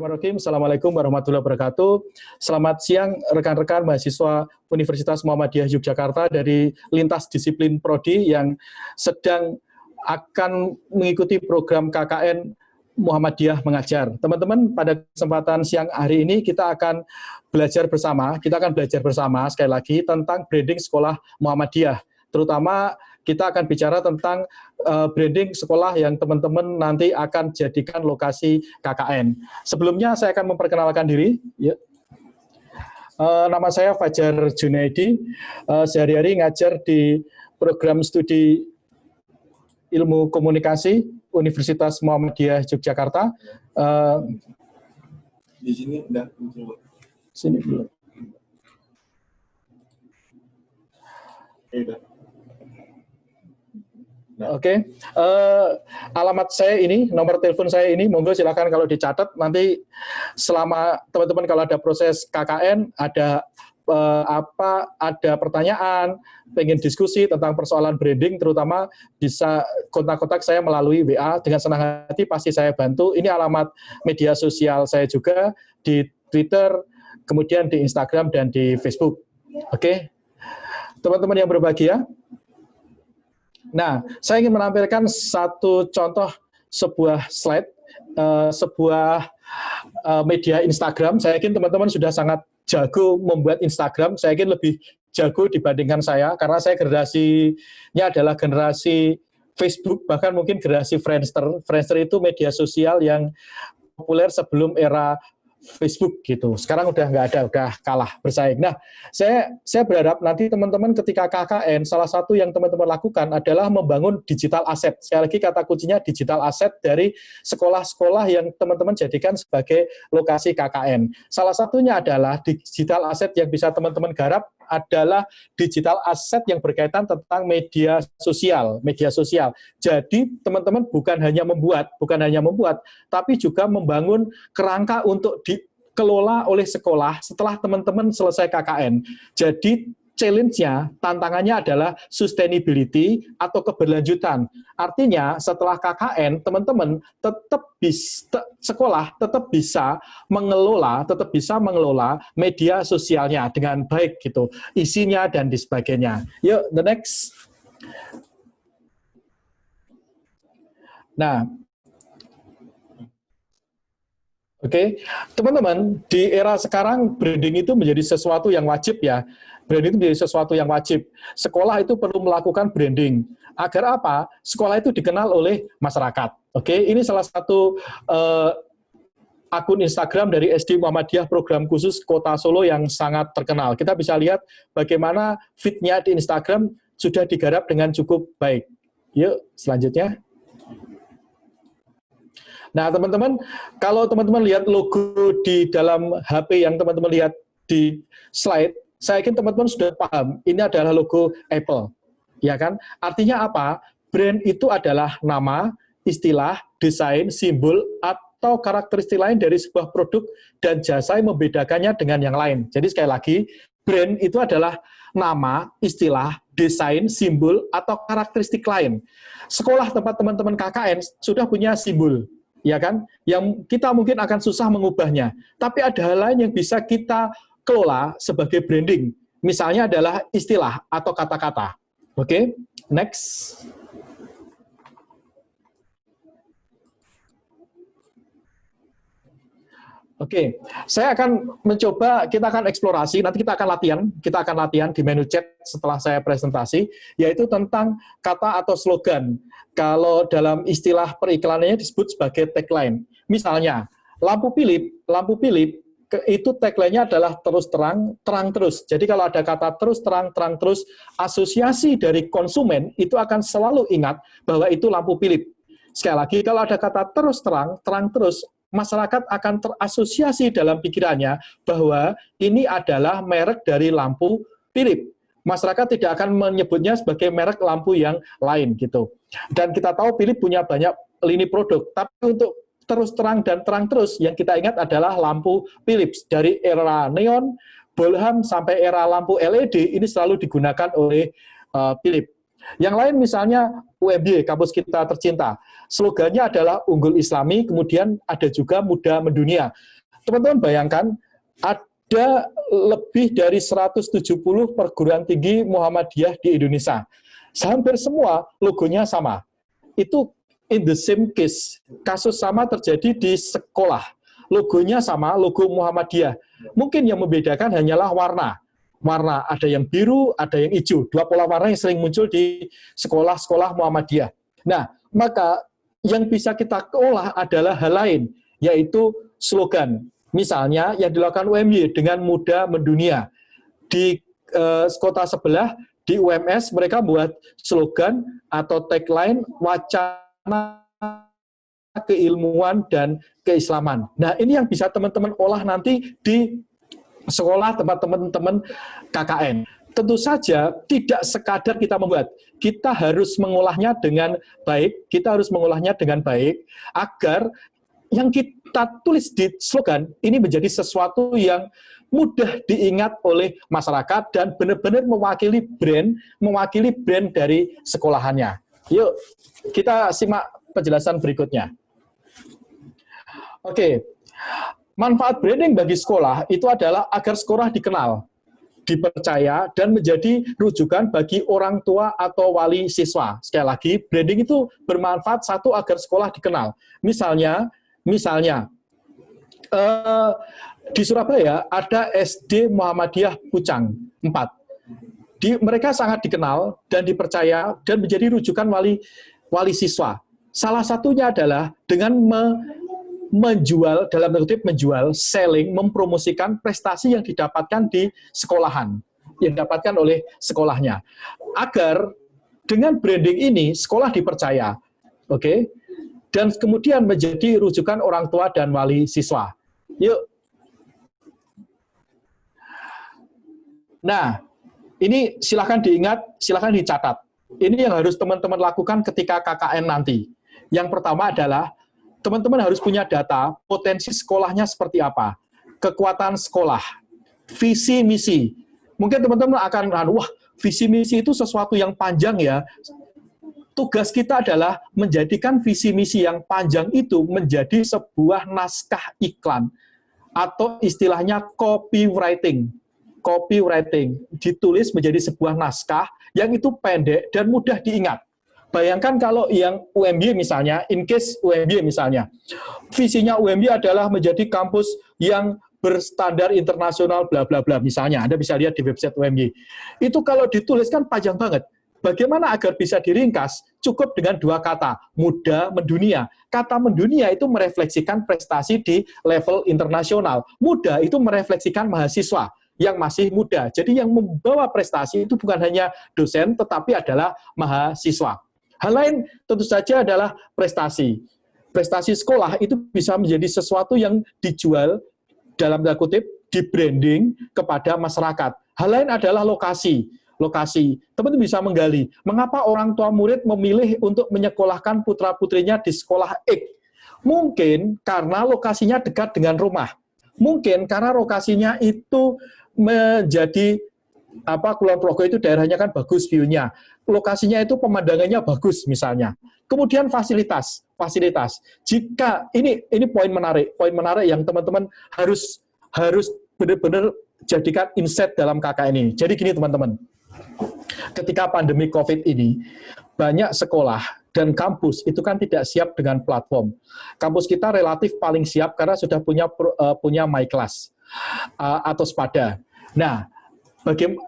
Bismillahirrahmanirrahim. Assalamualaikum warahmatullahi wabarakatuh. Selamat siang rekan-rekan mahasiswa Universitas Muhammadiyah Yogyakarta dari lintas disiplin Prodi yang sedang akan mengikuti program KKN Muhammadiyah Mengajar. Teman-teman, pada kesempatan siang hari ini kita akan belajar bersama sekali lagi tentang branding sekolah Muhammadiyah. Terutama kita akan bicara tentang branding sekolah yang teman-teman nanti akan jadikan lokasi KKN. Sebelumnya saya akan memperkenalkan diri. Ya. Nama saya Fajar Junaidi, sehari-hari ngajar di program studi Ilmu Komunikasi Universitas Muhammadiyah Yogyakarta. Di sini udah muncul. Sini belum. Udah. Oke, alamat saya ini, nomor telepon saya ini, monggo silakan kalau dicatat. Nanti selama teman-teman kalau ada proses KKN, ada ada pertanyaan, pengen diskusi tentang persoalan branding, terutama bisa kontak-kontak saya melalui WA. Dengan senang hati pasti saya bantu. Ini alamat media sosial saya juga di Twitter, kemudian di Instagram dan di Facebook. Oke, teman-teman yang berbahagia. Nah, saya ingin menampilkan satu contoh sebuah slide, sebuah media Instagram. Saya yakin teman-teman sudah sangat jago membuat Instagram. Saya yakin lebih jago dibandingkan saya, karena saya generasinya adalah generasi Facebook, bahkan mungkin generasi Friendster. Friendster itu media sosial yang populer sebelum era Facebook gitu. Sekarang udah nggak ada, udah kalah bersaing. Nah, saya berharap nanti teman-teman ketika KKN, salah satu yang teman-teman lakukan adalah membangun digital asset. Sekali lagi kata kuncinya digital asset dari sekolah-sekolah yang teman-teman jadikan sebagai lokasi KKN. Salah satunya adalah digital asset yang bisa teman-teman garap adalah digital asset yang berkaitan tentang media sosial. Jadi teman-teman bukan hanya membuat, tapi juga membangun kerangka untuk dikelola oleh sekolah setelah teman-teman selesai KKN. Jadi challenge-nya, tantangannya adalah sustainability atau keberlanjutan. Artinya setelah KKN, teman-teman sekolah tetap bisa mengelola media sosialnya dengan baik gitu, isinya dan sebagainya. Yuk, the next. Nah, oke, teman-teman, di era sekarang branding itu menjadi sesuatu yang wajib ya. Branding itu menjadi sesuatu yang wajib. Sekolah itu perlu melakukan branding. Agar apa? Sekolah itu dikenal oleh masyarakat. Oke, ini salah satu akun Instagram dari SD Muhammadiyah Program Khusus Kota Solo yang sangat terkenal. Kita bisa lihat bagaimana feed-nya di Instagram sudah digarap dengan cukup baik. Yuk, selanjutnya. Nah, teman-teman, kalau teman-teman lihat logo di dalam HP yang teman-teman lihat di slide, saya yakin teman-teman sudah paham, ini adalah logo Apple. Ya kan? Artinya apa? Brand itu adalah nama, istilah, desain, simbol, atau karakteristik lain dari sebuah produk dan jasa yang membedakannya dengan yang lain. Jadi sekali lagi, brand itu adalah nama, istilah, desain, simbol, atau karakteristik lain. Sekolah tempat teman-teman KKN sudah punya simbol, ya kan? Yang kita mungkin akan susah mengubahnya. Tapi ada hal lain yang bisa kita kelola sebagai branding. Misalnya adalah istilah atau kata-kata. Oke, next. Oke, saya akan mencoba, kita akan eksplorasi, nanti kita akan latihan di menu chat setelah saya presentasi, yaitu tentang kata atau slogan. Kalau dalam istilah periklanannya disebut sebagai tagline. Misalnya, lampu Philip itu tagline-nya adalah terus terang, terang terus. Jadi kalau ada kata terus terang, terang terus, asosiasi dari konsumen itu akan selalu ingat bahwa itu lampu Philip. Sekali lagi, kalau ada kata terus terang, terang terus, masyarakat akan terasosiasi dalam pikirannya bahwa ini adalah merek dari lampu Philip. Masyarakat tidak akan menyebutnya sebagai merek lampu yang lain gitu. Dan kita tahu Philip punya banyak lini produk, tapi untuk terus terang dan terang terus yang kita ingat adalah lampu Philips. Dari era neon, Bolham sampai era lampu LED ini selalu digunakan oleh Philips. Yang lain misalnya UMY, kampus kita tercinta. Slogannya adalah Unggul Islami, kemudian ada juga Muda Mendunia. Teman-teman bayangkan, ada lebih dari 170 perguruan tinggi Muhammadiyah di Indonesia. Hampir semua logonya sama. Itu in the same case. Kasus sama terjadi di sekolah. Logonya sama, logo Muhammadiyah. Mungkin yang membedakan hanyalah warna. Warna ada yang biru, ada yang hijau. Dua pola warna yang sering muncul di sekolah-sekolah Muhammadiyah. Nah, maka yang bisa kita olah adalah hal lain, yaitu slogan. Misalnya yang dilakukan UMY dengan Muda Mendunia. Di kota sebelah, di UMS, mereka buat slogan atau tagline wacana keilmuan dan keislaman. Nah, ini yang bisa teman-teman olah nanti di sekolah tempat teman-teman KKN. Tentu saja tidak sekadar kita membuat, kita harus mengolahnya dengan baik, agar yang kita tulis di slogan ini menjadi sesuatu yang mudah diingat oleh masyarakat dan benar-benar mewakili brand dari sekolahannya. Yuk, kita simak penjelasan berikutnya. Oke, manfaat branding bagi sekolah itu adalah agar sekolah dikenal, dipercaya, dan menjadi rujukan bagi orang tua atau wali siswa. Sekali lagi, branding itu bermanfaat satu agar sekolah dikenal. Misalnya di Surabaya ada SD Muhammadiyah Pucang 4. Mereka sangat dikenal dan dipercaya dan menjadi rujukan wali siswa. Salah satunya adalah dengan menjual, dalam tanda kutip menjual, selling, mempromosikan prestasi yang didapatkan di sekolahan, yang didapatkan oleh sekolahnya. Agar dengan branding ini, sekolah dipercaya. Oke? Dan kemudian menjadi rujukan orang tua dan wali siswa. Yuk. Nah, ini silakan diingat, silakan dicatat. Ini yang harus teman-teman lakukan ketika KKN nanti. Yang pertama adalah teman-teman harus punya data, potensi sekolahnya seperti apa, kekuatan sekolah, visi misi. Mungkin teman-teman akan, wah, visi misi itu sesuatu yang panjang ya. Tugas kita adalah menjadikan visi misi yang panjang itu menjadi sebuah naskah iklan, atau istilahnya copywriting. Copywriting, ditulis menjadi sebuah naskah yang itu pendek dan mudah diingat. Bayangkan kalau yang UMY misalnya, in case UMY misalnya, visinya UMY adalah menjadi kampus yang berstandar internasional bla bla bla misalnya. Anda bisa lihat di website UMY. Itu kalau dituliskan panjang banget. Bagaimana agar bisa diringkas? Cukup dengan dua kata, muda mendunia. Kata mendunia itu merefleksikan prestasi di level internasional. Muda itu merefleksikan mahasiswa yang masih muda. Jadi yang membawa prestasi itu bukan hanya dosen, tetapi adalah mahasiswa. Hal lain tentu saja adalah prestasi. Prestasi sekolah itu bisa menjadi sesuatu yang dijual, dalam tanda kutip, di branding kepada masyarakat. Hal lain adalah lokasi. Teman-teman bisa menggali, mengapa orang tua murid memilih untuk menyekolahkan putra-putrinya di sekolah X? Mungkin karena lokasinya dekat dengan rumah. Mungkin karena lokasinya itu menjadi Kulon Progo itu daerahnya kan bagus view-nya. Lokasinya itu pemandangannya bagus misalnya. Kemudian fasilitas. Jika ini poin menarik yang teman-teman harus benar-benar jadikan insight dalam KKN ini. Jadi gini teman-teman. Ketika pandemi Covid ini, banyak sekolah dan kampus itu kan tidak siap dengan platform. Kampus kita relatif paling siap karena sudah punya MyClass atau Spada. Nah,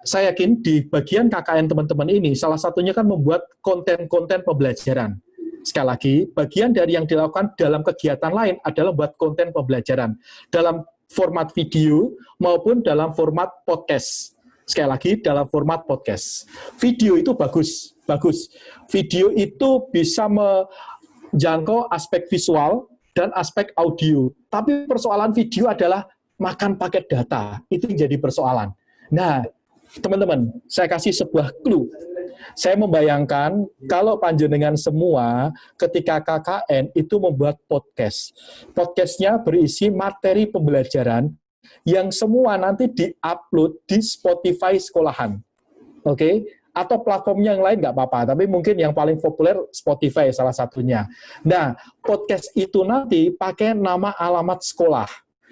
saya yakin di bagian KKN teman-teman ini, salah satunya kan membuat konten-konten pembelajaran. Sekali lagi, bagian dari yang dilakukan dalam kegiatan lain adalah buat konten pembelajaran. Dalam format video maupun dalam format podcast. Sekali lagi, dalam format podcast. Video itu bagus. Video itu bisa menjangkau aspek visual dan aspek audio. Tapi persoalan video adalah makan paket data. Itu yang jadi persoalan. Nah, teman-teman, saya kasih sebuah clue. Saya membayangkan kalau panjenengan semua ketika KKN itu membuat podcast. Podcastnya berisi materi pembelajaran yang semua nanti di-upload di Spotify sekolahan. Oke? atau platformnya yang lain nggak apa-apa, tapi mungkin yang paling populer Spotify salah satunya. Nah, podcast itu nanti pakai nama alamat sekolah,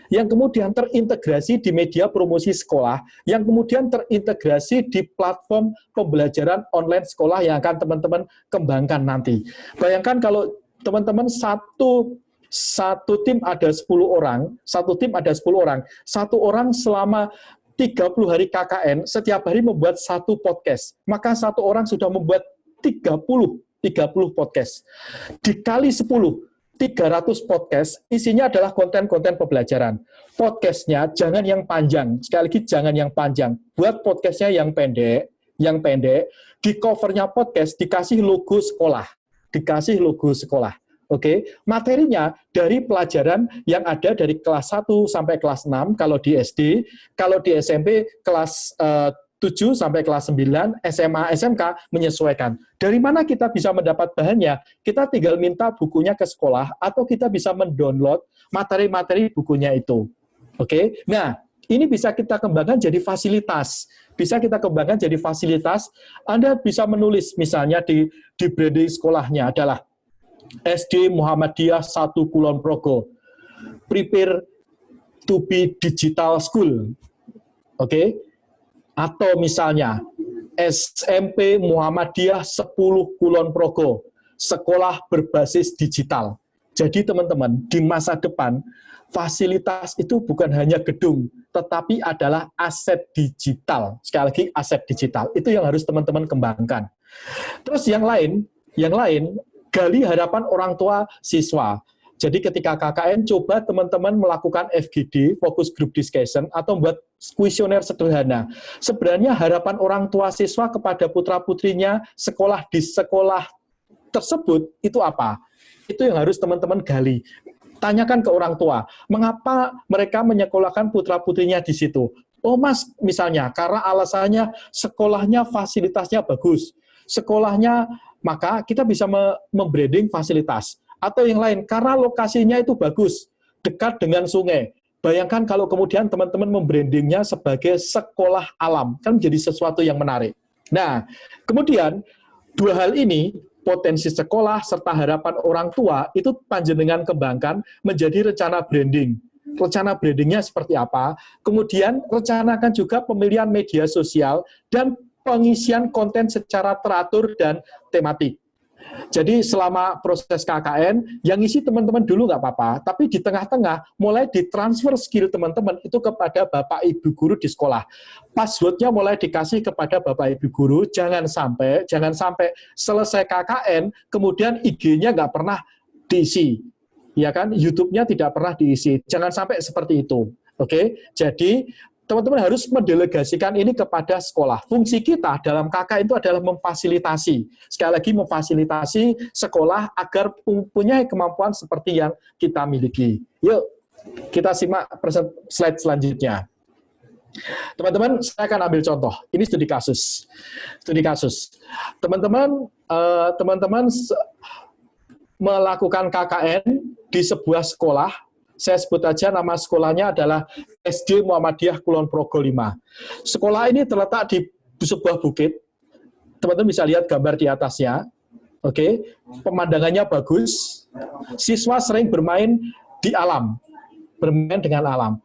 yang kemudian terintegrasi di media promosi sekolah, yang kemudian terintegrasi di platform pembelajaran online sekolah yang akan teman-teman kembangkan nanti. Bayangkan kalau teman-teman satu tim ada 10 orang, satu orang selama 30 hari KKN, setiap hari membuat satu podcast, maka satu orang sudah membuat 30 podcast. Dikali 10, 300 podcast, isinya adalah konten-konten pembelajaran. Podcastnya jangan yang panjang, sekali lagi jangan yang panjang. Buat podcastnya yang pendek, di covernya podcast dikasih logo sekolah. Oke, materinya dari pelajaran yang ada dari kelas 1 sampai kelas 6 kalau di SD, kalau di SMP kelas 7 sampai kelas 9, SMA, SMK menyesuaikan. Dari mana kita bisa mendapat bahannya? Kita tinggal minta bukunya ke sekolah atau kita bisa mendownload materi-materi bukunya itu. Oke. Nah, ini bisa kita kembangkan jadi fasilitas. Anda bisa menulis misalnya di branding sekolahnya adalah SD Muhammadiyah 1 Kulon Progo, prepare to be digital school, oke? Atau misalnya SMP Muhammadiyah 10 Kulon Progo, sekolah berbasis digital. Jadi teman-teman, di masa depan, fasilitas itu bukan hanya gedung, tetapi adalah aset digital. Sekali lagi, aset digital. Itu yang harus teman-teman kembangkan. Terus yang lain, gali harapan orang tua siswa. Jadi ketika KKN, coba teman-teman melakukan FGD, Focus Group Discussion, atau membuat kuesioner sederhana. Sebenarnya harapan orang tua siswa kepada putra-putrinya sekolah di sekolah tersebut, itu apa? Itu yang harus teman-teman gali. Tanyakan ke orang tua, mengapa mereka menyekolahkan putra-putrinya di situ? Oh mas, misalnya, karena alasannya sekolahnya fasilitasnya bagus. Sekolahnya, maka kita bisa membranding fasilitas. Atau yang lain, karena lokasinya itu bagus, dekat dengan sungai. Bayangkan kalau kemudian teman-teman membrandingnya sebagai sekolah alam, kan menjadi sesuatu yang menarik. Nah, kemudian dua hal ini, potensi sekolah serta harapan orang tua, itu panjenengan kembangkan menjadi rencana branding. Rencana brandingnya seperti apa? Kemudian rencanakan juga pemilihan media sosial dan pengisian konten secara teratur dan tematik. Jadi selama proses KKN, yang isi teman-teman dulu nggak apa-apa, tapi di tengah-tengah mulai ditransfer skill teman-teman itu kepada Bapak Ibu Guru di sekolah. Passwordnya mulai dikasih kepada Bapak Ibu Guru, jangan sampai selesai KKN, kemudian IG-nya nggak pernah diisi. Ya kan, YouTube-nya tidak pernah diisi. Jangan sampai seperti itu. Oke, jadi teman-teman harus mendelegasikan ini kepada sekolah. Fungsi kita dalam KKN itu adalah memfasilitasi. Sekali lagi memfasilitasi sekolah agar punya kemampuan seperti yang kita miliki. Yuk, kita simak slide selanjutnya. Teman-teman, saya akan ambil contoh. Ini studi kasus. Teman-teman melakukan KKN di sebuah sekolah. Saya sebut aja nama sekolahnya adalah SD Muhammadiyah Kulon Progo 5. Sekolah ini terletak di sebuah bukit. Teman-teman bisa lihat gambar di atasnya. Oke, pemandangannya bagus. Siswa sering bermain di alam, bermain dengan alam.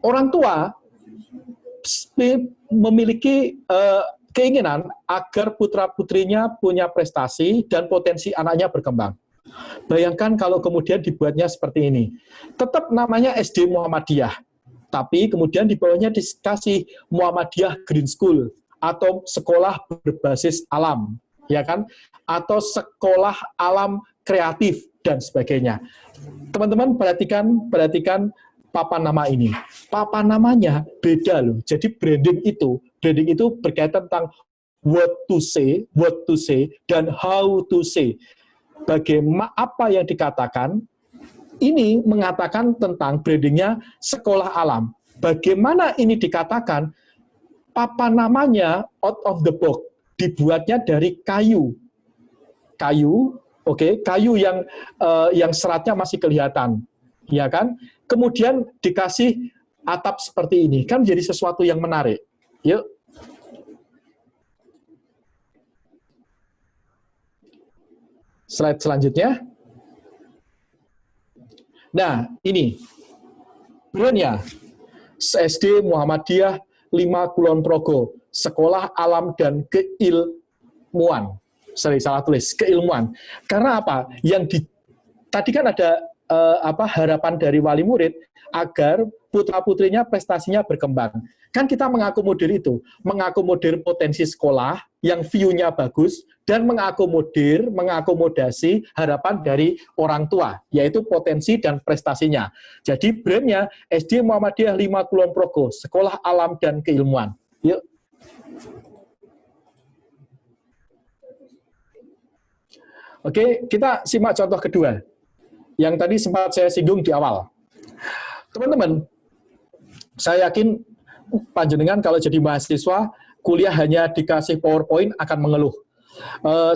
Orang tua memiliki keinginan agar putra-putrinya punya prestasi dan potensi anaknya berkembang. Bayangkan kalau kemudian dibuatnya seperti ini. Tetap namanya SD Muhammadiyah, tapi kemudian di bawahnya dikasih Muhammadiyah Green School atau sekolah berbasis alam, ya kan? Atau sekolah alam kreatif dan sebagainya. Teman-teman perhatikan papan nama ini. Papan namanya beda loh. Jadi branding itu berkaitan tentang what to say dan how to say. Bagaimana apa yang dikatakan, ini mengatakan tentang brandingnya sekolah alam. Bagaimana ini dikatakan, papan namanya out of the box, dibuatnya dari kayu, kayu yang seratnya masih kelihatan, ya kan? Kemudian dikasih atap seperti ini, kan jadi sesuatu yang menarik. Yuk. Slide selanjutnya. Nah, ini brandnya SD Muhammadiyah 5 Kulon Progo, Sekolah Alam dan Keilmuan. Salah tulis, keilmuan. Karena apa? Tadi kan ada harapan dari wali murid agar putra-putrinya prestasinya berkembang. Kan kita mengakomodir itu, mengakomodir potensi sekolah yang view-nya bagus, dan mengakomodasi harapan dari orang tua, yaitu potensi dan prestasinya. Jadi brandnya SD Muhammadiyah 5 Kulon Progo, Sekolah Alam dan Keilmuan. Yuk. Oke, kita simak contoh kedua, yang tadi sempat saya singgung di awal. Teman-teman, saya yakin panjenengan kalau jadi mahasiswa, kuliah hanya dikasih PowerPoint akan mengeluh.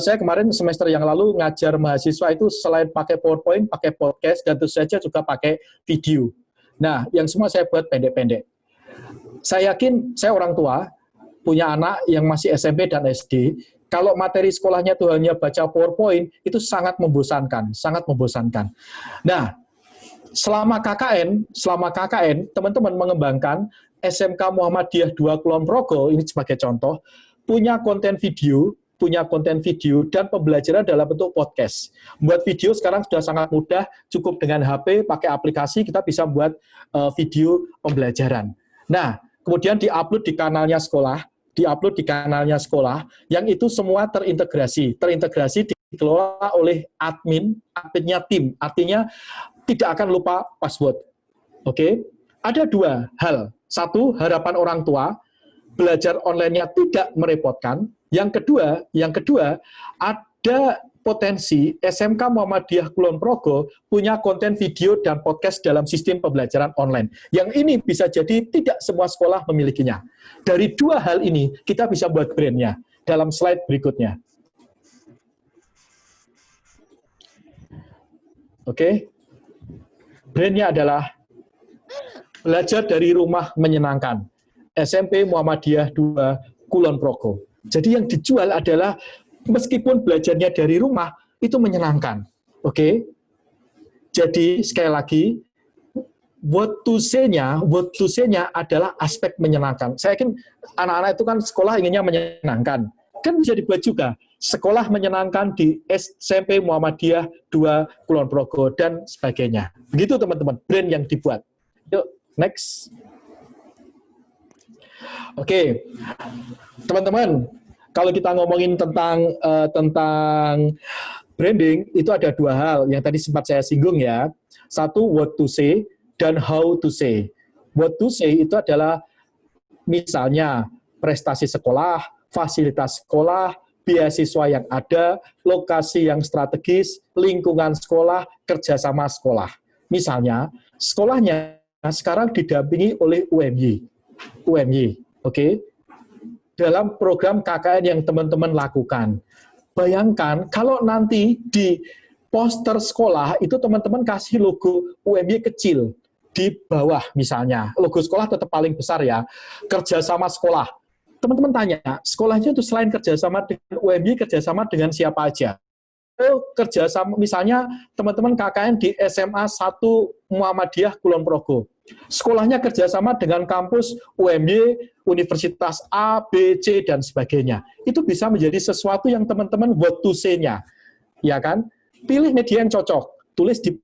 Saya kemarin semester yang lalu ngajar mahasiswa itu selain pakai PowerPoint, pakai podcast, dan tentu saja juga pakai video. Nah, yang semua saya buat pendek-pendek. Saya yakin, saya orang tua, punya anak yang masih SMP dan SD, kalau materi sekolahnya itu hanya baca PowerPoint, itu sangat membosankan, sangat membosankan. Nah, selama KKN, teman-teman mengembangkan SMK Muhammadiyah 2 Kulon Progo, ini sebagai contoh, punya konten video, dan pembelajaran dalam bentuk podcast. Buat video sekarang sudah sangat mudah, cukup dengan HP, pakai aplikasi, kita bisa buat video pembelajaran. Nah, kemudian diupload di kanalnya sekolah, yang itu semua terintegrasi dikelola oleh adminnya tim, artinya tidak akan lupa password. Oke? Ada dua hal. Satu, harapan orang tua, belajar online-nya tidak merepotkan. Yang kedua, ada potensi SMK Muhammadiyah Kulon Progo punya konten video dan podcast dalam sistem pembelajaran online. Yang ini bisa jadi tidak semua sekolah memilikinya. Dari dua hal ini, kita bisa buat brand-nya. Dalam slide berikutnya. Oke. Brand-nya adalah belajar dari rumah menyenangkan. SMP Muhammadiyah 2 Kulon Progo. Jadi yang dijual adalah meskipun belajarnya dari rumah, itu menyenangkan. Oke? Jadi, sekali lagi, what to say-nya adalah aspek menyenangkan. Saya yakin anak-anak itu kan sekolah inginnya menyenangkan. Kan bisa dibuat juga. Sekolah menyenangkan di SMP Muhammadiyah 2 Kulon Progo, dan sebagainya. Begitu teman-teman, brand yang dibuat. Yuk, next. Oke, teman-teman, kalau kita ngomongin tentang branding, itu ada dua hal yang tadi sempat saya singgung ya. Satu, what to say, dan how to say. What to say itu adalah misalnya prestasi sekolah, fasilitas sekolah, beasiswa yang ada, lokasi yang strategis, lingkungan sekolah, kerjasama sekolah. Misalnya, sekolahnya sekarang didampingi oleh UMY, oke? Dalam program KKN yang teman-teman lakukan. Bayangkan kalau nanti di poster sekolah itu teman-teman kasih logo UMY kecil di bawah misalnya. Logo sekolah tetap paling besar ya. Kerjasama sekolah. Teman-teman tanya, sekolahnya itu selain kerjasama dengan UMY, kerjasama dengan siapa aja? Kerjasama, misalnya teman-teman KKN di SMA 1 Muhammadiyah Kulon Progo. Sekolahnya kerjasama dengan kampus UMY, Universitas A, B, C, dan sebagainya. Itu bisa menjadi sesuatu yang teman-teman what to say-nya. Ya kan? Pilih media yang cocok. Tulis di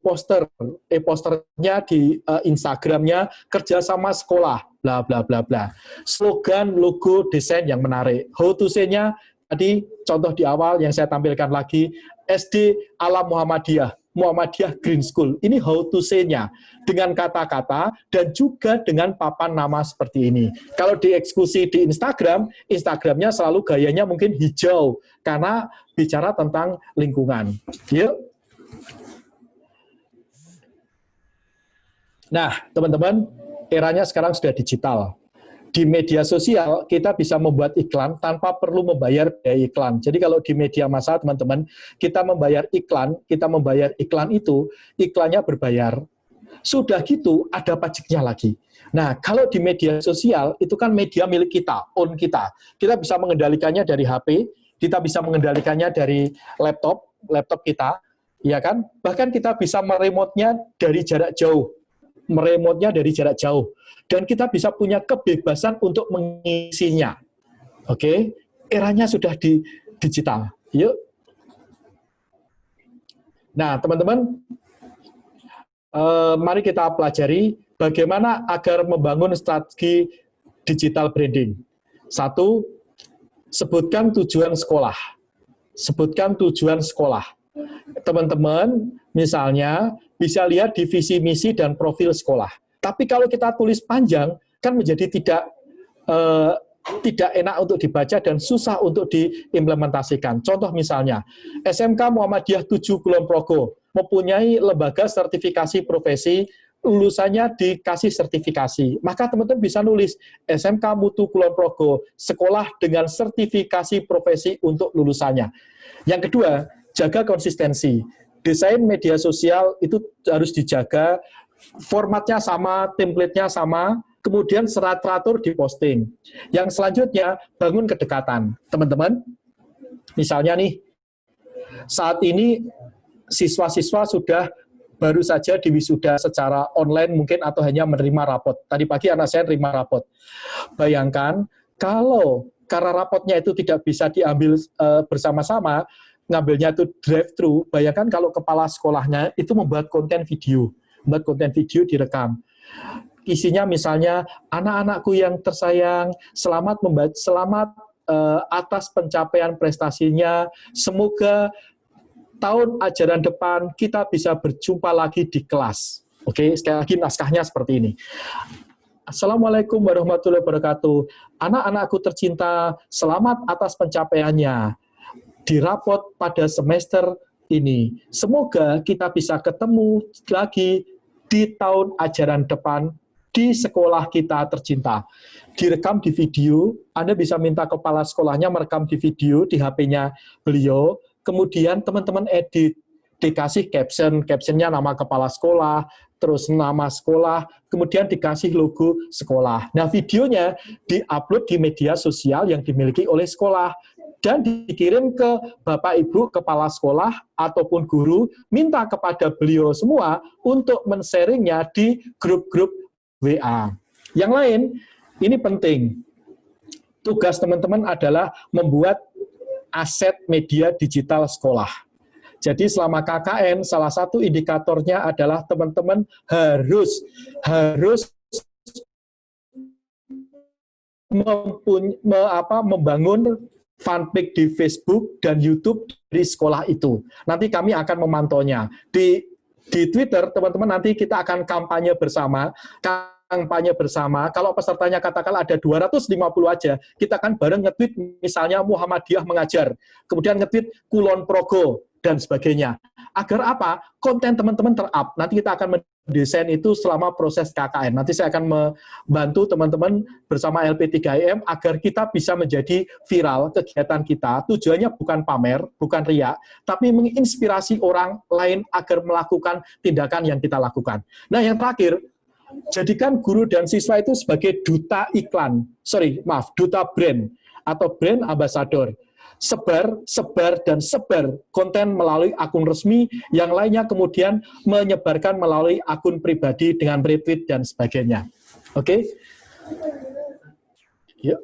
posternya di Instagramnya, kerjasama sekolah, bla bla bla bla. Slogan, logo, desain yang menarik. How to say-nya, tadi contoh di awal yang saya tampilkan lagi, SD Alam Muhammadiyah Green School. Ini how to say-nya. Dengan kata-kata dan juga dengan papan nama seperti ini. Kalau dieksekusi di Instagramnya selalu gayanya mungkin hijau, karena bicara tentang lingkungan. Yuk. Nah, teman-teman, eranya sekarang sudah digital. Di media sosial, kita bisa membuat iklan tanpa perlu membayar biaya iklan. Jadi kalau di media massa, teman-teman, kita membayar iklan itu, iklannya berbayar. Sudah gitu, ada pajaknya lagi. Nah, kalau di media sosial, itu kan media milik kita, own kita. Kita bisa mengendalikannya dari HP, kita bisa mengendalikannya dari laptop, laptop kita, ya kan? Bahkan kita bisa meremote-nya dari jarak jauh. Meremote-nya dari jarak jauh. Dan kita bisa punya kebebasan untuk mengisinya. Oke? Eranya sudah di digital. Yuk. Nah, teman-teman, mari kita pelajari bagaimana agar membangun strategi digital branding. Satu, sebutkan tujuan sekolah. Sebutkan tujuan sekolah. Teman-teman, misalnya, bisa lihat di visi, misi, dan profil sekolah. Tapi kalau kita tulis panjang, kan menjadi tidak enak untuk dibaca dan susah untuk diimplementasikan. Contoh misalnya, SMK Muhammadiyah 7 Kulon Progo mempunyai lembaga sertifikasi profesi, lulusannya dikasih sertifikasi. Maka teman-teman bisa nulis SMK Mutu Kulon Progo, sekolah dengan sertifikasi profesi untuk lulusannya. Yang kedua, jaga konsistensi. Desain media sosial itu harus dijaga, formatnya sama, template-nya sama, kemudian teratur di posting. Yang selanjutnya, bangun kedekatan. Teman-teman, misalnya nih, saat ini siswa-siswa sudah baru saja diwisuda secara online mungkin atau hanya menerima rapot. Tadi pagi anak saya menerima rapot. Bayangkan, kalau karena rapotnya itu tidak bisa diambil bersama-sama, ngambilnya itu drive-thru, bayangkan kalau kepala sekolahnya itu membuat konten video direkam. Isinya misalnya, anak-anakku yang tersayang, selamat atas pencapaian prestasinya, semoga tahun ajaran depan kita bisa berjumpa lagi di kelas. Oke, sekali lagi naskahnya seperti ini. Assalamualaikum warahmatullahi wabarakatuh. Anak-anakku tercinta, selamat atas pencapaiannya di rapot pada semester ini. Semoga kita bisa ketemu lagi di tahun ajaran depan di sekolah kita tercinta. Direkam di video, Anda bisa minta kepala sekolahnya merekam di video di HP-nya beliau, kemudian teman-teman edit, dikasih captionnya nama kepala sekolah, terus nama sekolah, kemudian dikasih logo sekolah. Nah, videonya diupload di media sosial yang dimiliki oleh sekolah, dan dikirim ke Bapak Ibu Kepala Sekolah ataupun guru, minta kepada beliau semua untuk men-sharingnya di grup-grup WA. Yang lain, ini penting. Tugas teman-teman adalah membuat aset media digital sekolah. Jadi selama KKN, salah satu indikatornya adalah teman-teman harus membangun fanpage di Facebook dan YouTube dari sekolah itu. Nanti kami akan memantaunya. Di Twitter, teman-teman, nanti kita akan kampanye bersama. Kalau pesertanya katakanlah ada 250 aja, kita akan bareng nge-tweet misalnya Muhammadiyah mengajar, kemudian nge-tweet Kulon Progo, dan sebagainya. Agar apa? Konten teman-teman ter-up. Nanti kita akan mendesain itu selama proses KKN. Nanti saya akan membantu teman-teman bersama LP3M agar kita bisa menjadi viral kegiatan kita. Tujuannya bukan pamer, bukan riak, tapi menginspirasi orang lain agar melakukan tindakan yang kita lakukan. Nah, yang terakhir, jadikan guru dan siswa itu sebagai duta brand atau brand ambassador. Sebar konten melalui akun resmi, yang lainnya kemudian menyebarkan melalui akun pribadi dengan retweet dan sebagainya. Oke? Yuk.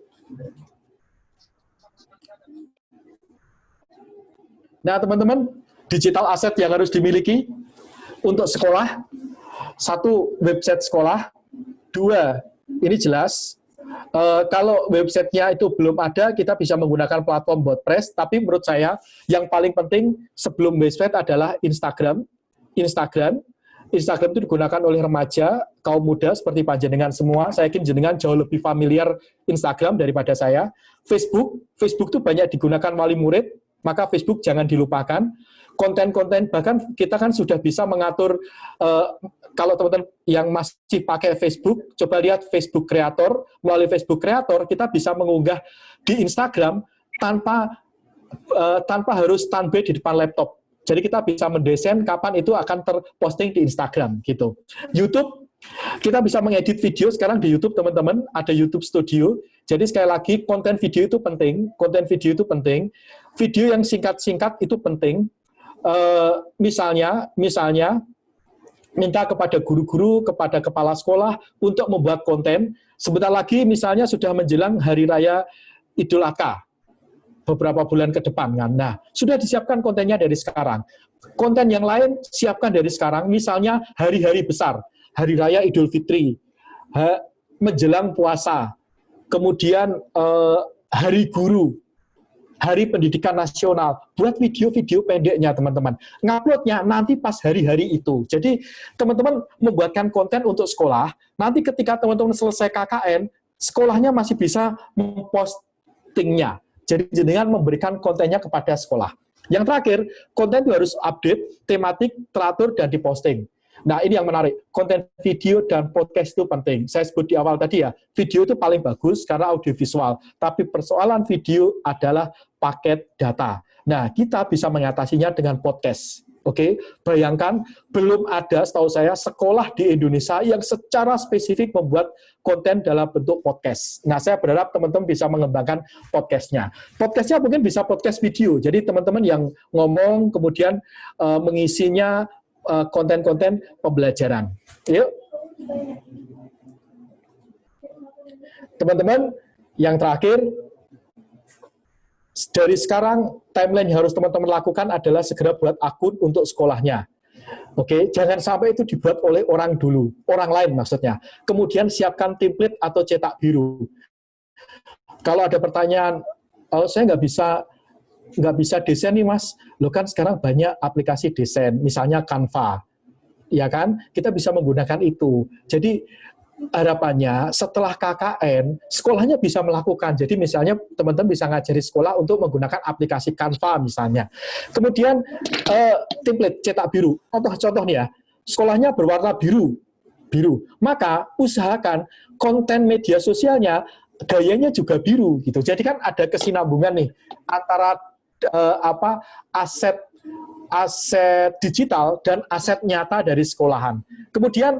Nah, teman-teman, digital asset yang harus dimiliki untuk sekolah. 1, website sekolah. 2, ini jelas. Kalau websitenya itu belum ada, kita bisa menggunakan platform WordPress, tapi menurut saya yang paling penting sebelum website adalah Instagram itu digunakan oleh remaja, kaum muda seperti panjenengan semua. Saya yakin jenengan jauh lebih familiar Instagram daripada saya. Facebook itu banyak digunakan wali murid, maka Facebook jangan dilupakan. Konten-konten, bahkan kita kan sudah bisa mengatur, kalau teman-teman yang masih pakai Facebook, coba lihat Facebook Creator. Melalui Facebook Creator, kita bisa mengunggah di Instagram tanpa harus standby di depan laptop. Jadi kita bisa mendesain kapan itu akan terposting di Instagram, gitu. YouTube, kita bisa mengedit video sekarang di YouTube, teman-teman. Ada YouTube Studio. Jadi sekali lagi, konten video itu penting. Video yang singkat-singkat itu penting. misalnya minta kepada guru-guru, kepada kepala sekolah untuk membuat konten. Sebentar lagi misalnya sudah menjelang Hari Raya Idul Adha, beberapa bulan ke depan kan. Nah, sudah disiapkan kontennya dari sekarang. Konten yang lain siapkan dari sekarang, misalnya hari-hari besar, Hari Raya Idul Fitri, menjelang puasa, kemudian Hari Guru, Hari Pendidikan Nasional, buat video-video pendeknya teman-teman. Nguploadnya nanti pas hari-hari itu. Jadi teman-teman membuatkan konten untuk sekolah, nanti ketika teman-teman selesai KKN, sekolahnya masih bisa mempostingnya. Jadi dengan memberikan kontennya kepada sekolah. Yang terakhir, konten itu harus update, tematik, teratur, dan diposting. Nah, ini yang menarik. Konten video dan podcast itu penting. Saya sebut di awal tadi ya, video itu paling bagus karena audiovisual. Tapi persoalan video adalah paket data. Nah, kita bisa mengatasinya dengan podcast. Oke, bayangkan belum ada setahu saya sekolah di Indonesia yang secara spesifik membuat konten dalam bentuk podcast. Nah, saya berharap teman-teman bisa mengembangkan podcastnya. Podcastnya mungkin bisa podcast video. Jadi teman-teman yang ngomong kemudian mengisinya konten-konten pembelajaran. Yuk. Teman-teman, yang terakhir, dari sekarang timeline yang harus teman-teman lakukan adalah segera buat akun untuk sekolahnya. Oke, jangan sampai itu dibuat oleh orang dulu, orang lain maksudnya. Kemudian siapkan template atau cetak biru. Kalau ada pertanyaan, oh, saya nggak bisa desain nih mas, lo kan sekarang banyak aplikasi desain, misalnya Canva, ya kan? Kita bisa menggunakan itu. Jadi harapannya setelah KKN, sekolahnya bisa melakukan. Jadi misalnya teman-teman bisa ngajari sekolah untuk menggunakan aplikasi Canva misalnya. Kemudian template cetak biru. Contoh nih ya, sekolahnya berwarna biru. Maka usahakan konten media sosialnya gayanya juga biru gitu. Jadi kan ada kesinambungan nih antara aset digital dan aset nyata dari sekolahan. Kemudian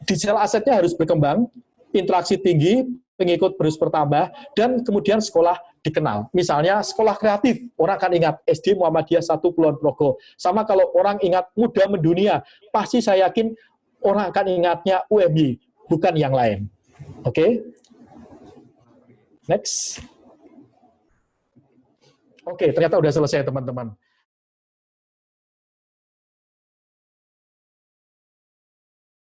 digital asetnya harus berkembang, interaksi tinggi, pengikut terus bertambah, dan kemudian sekolah dikenal. Misalnya sekolah kreatif, orang akan ingat SD Muhammadiyah 1 Kulon Progo. Sama kalau orang ingat Muda Mendunia, pasti saya yakin orang akan ingatnya UMY, bukan yang lain. Oke? Next. Oke, ternyata udah selesai teman-teman.